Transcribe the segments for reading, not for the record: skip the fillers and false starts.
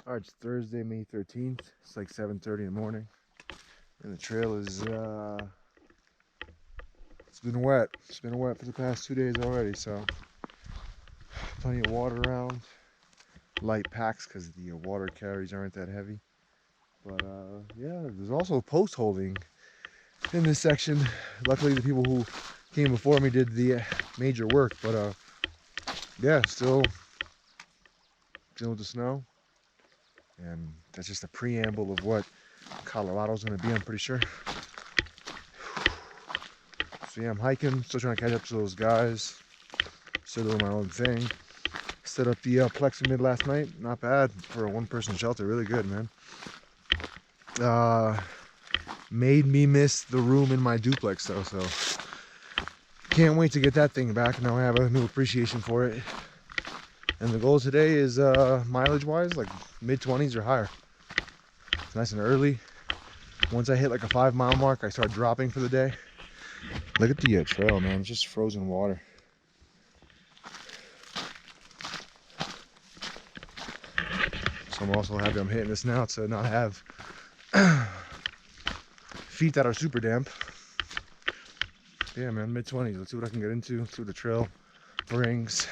Alright, it's Thursday, May 13th. It's like 7:30 in the morning. And the trail is, it's been wet. It's been wet for the past 2 days already, so plenty of water around. Light packs because the water carries aren't that heavy. But yeah, there's also post holding in this section. Luckily, the people who came before me did the major work, but yeah, still dealing with the snow. And that's just a preamble of what Colorado's going to be, I'm pretty sure. So yeah, I'm hiking, still trying to catch up to those guys. Still doing my own thing. Set up the Plexamid last night. Not bad for a one-person shelter. Really good, man. Made me miss the room in my duplex though, so can't wait to get that thing back. Now I have a new appreciation for it. And the goal today is mileage-wise, like mid-20s or higher. It's nice and early. Once I hit like a 5-mile mark, I start dropping for the day. Look at the trail, man. It's just frozen water. So I'm also happy I'm hitting this now to not have feet that are super damp. Yeah, man, mid-20s. Let's see what I can get into. See what the trail brings.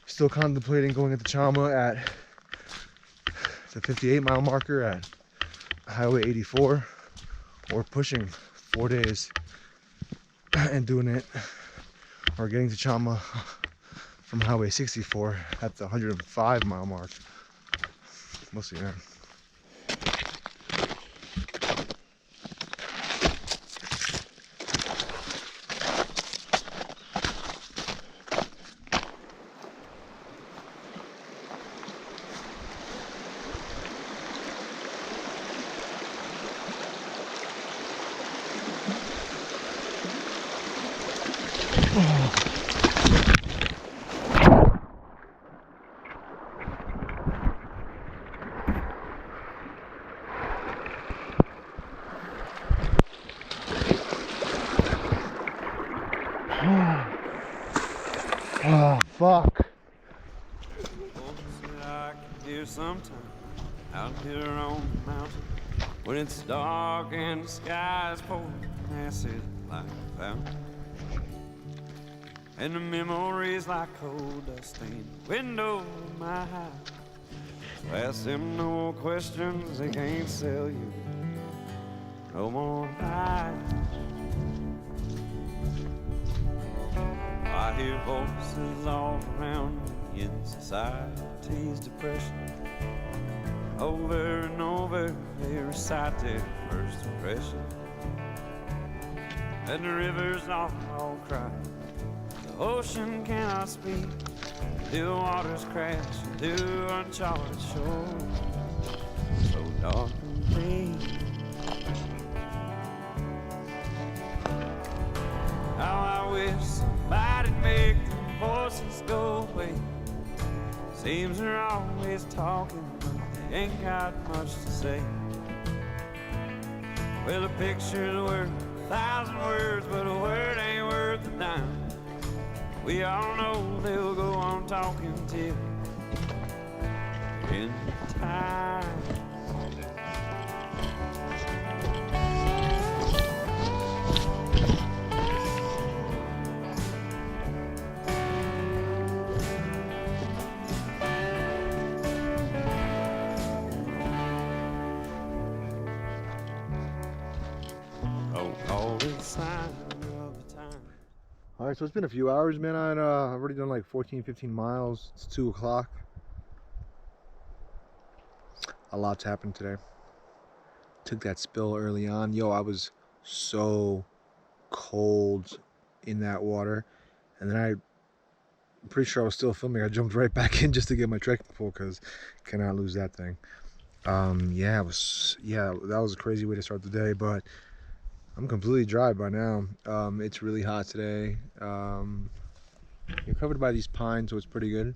Still contemplating going into Chama at the 58-mile marker at Highway 84, or pushing 4 days and doing it, or getting to Chama from Highway 64 at the 105-mile mark. We'll see, man. Oh, fuck. I can hear sometime out here on the mountain when it's dark and the sky's pouring acid like a fountain, and the memories like cold dust stain the window of my house. So ask them no questions, they can't sell you no more lies. I hear voices all around me in society's depression. Over and over they recite their first impression, and the rivers all cry. The ocean cannot speak, still waters crash into uncharted shores, so dark and bleak. How I wish somebody'd make the voices go away. Seems they're always talking, but they ain't got much to say. Well, a picture's worth 1,000 words, but a word ain't worth a dime. We all know they'll go on talking till in time. Alright, so it's been a few hours, man. I've already done like 14, 15 miles. It's 2 o'clock. A lot's happened today. Took that spill early on. Yo, I was so cold in that water. And then I'm pretty sure I was still filming. I jumped right back in just to get my trekking pole because cannot lose that thing. Yeah, that was a crazy way to start the day, but I'm completely dry by now. It's really hot today. You're covered by these pines, so it's pretty good.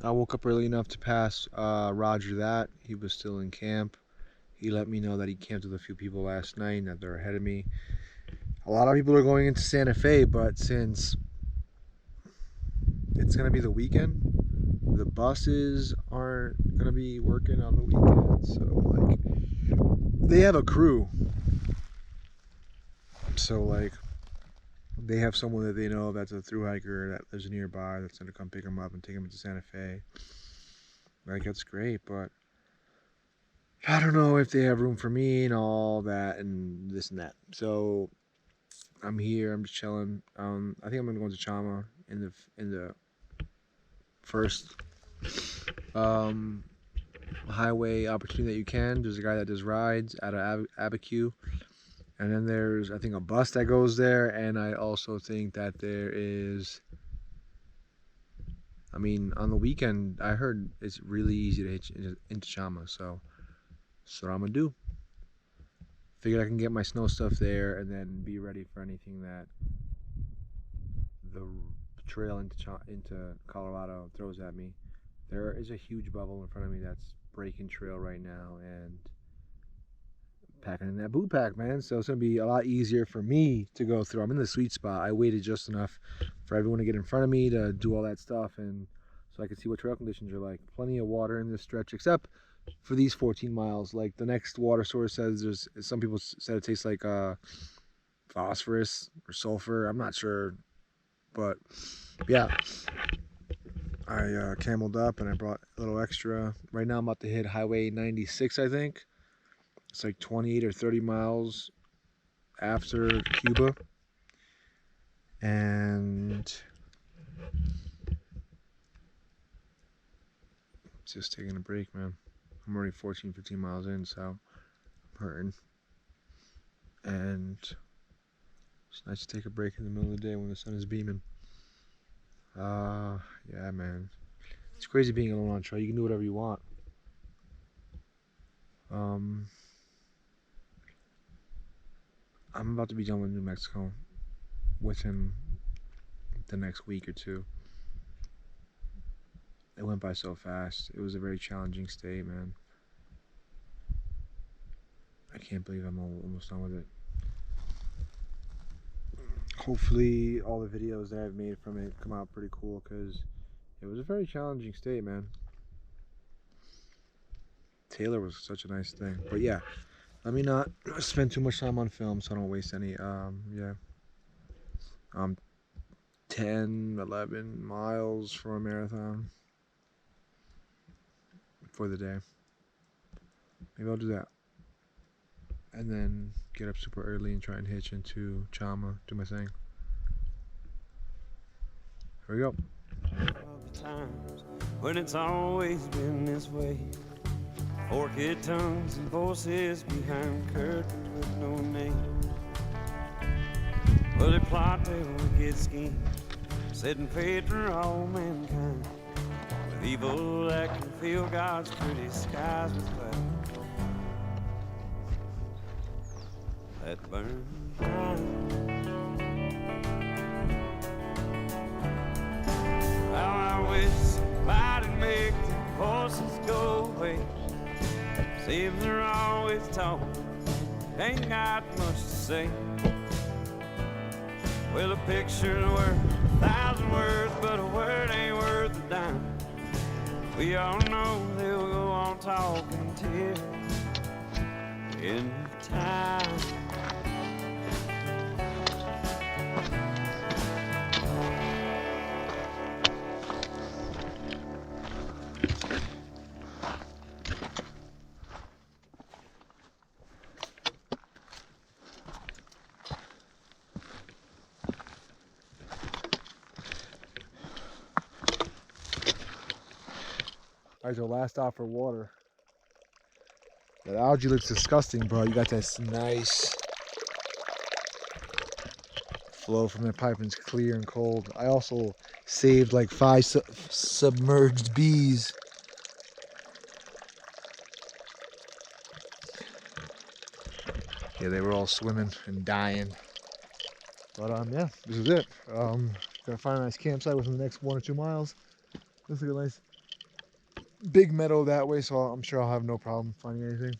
I woke up early enough to pass Roger that. He was still in camp. He let me know that he camped with a few people last night and that they're ahead of me. A lot of people are going into Santa Fe, but since it's going to be the weekend, the buses aren't gonna be working on the weekends, so like they have a crew. So like they have someone that they know that's a thru hiker that lives nearby that's gonna come pick them up and take them to Santa Fe. Like that's great, but I don't know if they have room for me and all that and this and that. So I'm here. I'm just chilling. I think I'm gonna go into Chama in the first highway opportunity that you can. There's a guy that does rides out of Abiquiu, and then there's I think a bus that goes there, and I also think that there is. I mean, on the weekend, I heard it's really easy to hitch into Chama, so that's what I'm gonna do. Figured I can get my snow stuff there, and then be ready for anything that the trail into Colorado throws at me. There is a huge bubble in front of me that's breaking trail right now, and packing in that boot pack, man. So it's gonna be a lot easier for me to go through. I'm in the sweet spot. I waited just enough for everyone to get in front of me to do all that stuff, and so I can see what trail conditions are like. Plenty of water in this stretch, except for these 14 miles. Like the next water source says, there's some people said it tastes like phosphorus or sulfur. I'm not sure, but yeah. I cameled up and I brought a little extra. Right now I'm about to hit Highway 96, I think. It's like 28 or 30 miles after Cuba. And just taking a break, man. I'm already 14, 15 miles in, so I'm hurting. And it's nice to take a break in the middle of the day when the sun is beaming. Yeah, man. It's crazy being alone on trail. You can do whatever you want. I'm about to be done with New Mexico within the next week or two. It went by so fast. It was a very challenging state, man. I can't believe I'm almost done with it. Hopefully all the videos that I've made from it come out pretty cool, because it was a very challenging state, man. Taylor was such a nice thing. But yeah, let me not spend too much time on film so I don't waste any. Yeah. 10, 11 miles for a marathon for the day. Maybe I'll do that. And then get up super early and try and hitch into Chama, do my thing. Here we go. Of the times when it's always been this way. Forked tongues and voices behind curtains with no name. Well, they plot their wicked scheme, setting fate for all mankind. With evil that can fill God's pretty skies with clouds that burn bright. How I wish somebody'd make the voices go away. Seems they're always talking, ain't got much to say. Well, a picture's worth 1,000 words, but a word ain't worth a dime. We all know they'll go on talking till the end of time. Alright, so last stop for water. That algae looks disgusting, bro. You got this nice flow from the pipe and it's clear and cold. I also saved like 5 submerged bees. Yeah, they were all swimming and dying. But yeah, this is it. Gonna find a nice campsite within the next 1 or 2 miles. Looks like a nice big meadow that way, so I'm sure I'll have no problem finding anything.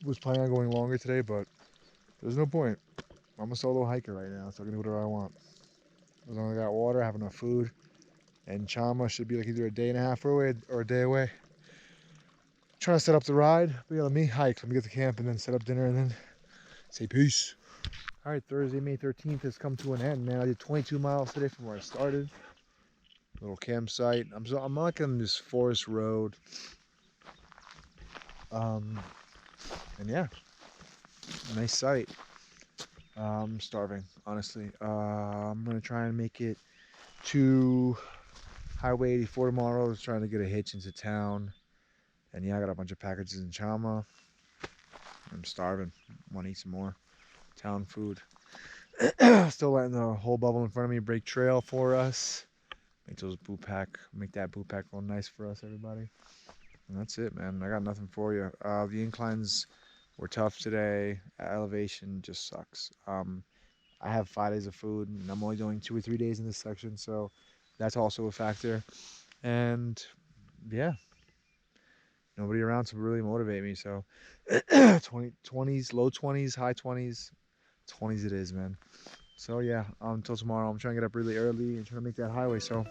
Was planning on going longer today, but there's no point. I'm a solo hiker right now, so I can do whatever I want. As long as I got water, I have enough food, And Chama should be like either a day and a half away or a day away. Trying to set up the ride. But yeah, let me hike. Let me get to camp and then set up dinner and then say peace. All right, Thursday, May 13th has come to an end, man. I did 22 miles today from where I started. Little campsite. I'm like on this forest road. And yeah, nice sight. I'm starving, honestly. I'm gonna try and make it to Highway 84 tomorrow. I was trying to get a hitch into town. And yeah, I got a bunch of packages in Chama. I'm starving. Want to eat some more town food. Still letting the whole bubble in front of me break trail for us. Make that boot pack real nice for us, everybody. And that's it, man. I got nothing for you. The inclines were tough today. Elevation just sucks. I have 5 days of food, and I'm only doing 2 or 3 days in this section, so that's also a factor. And yeah, nobody around to really motivate me. So 20s, low 20s, high 20s, 20s it is, man. So yeah, until tomorrow, I'm trying to get up really early and trying to make that highway. So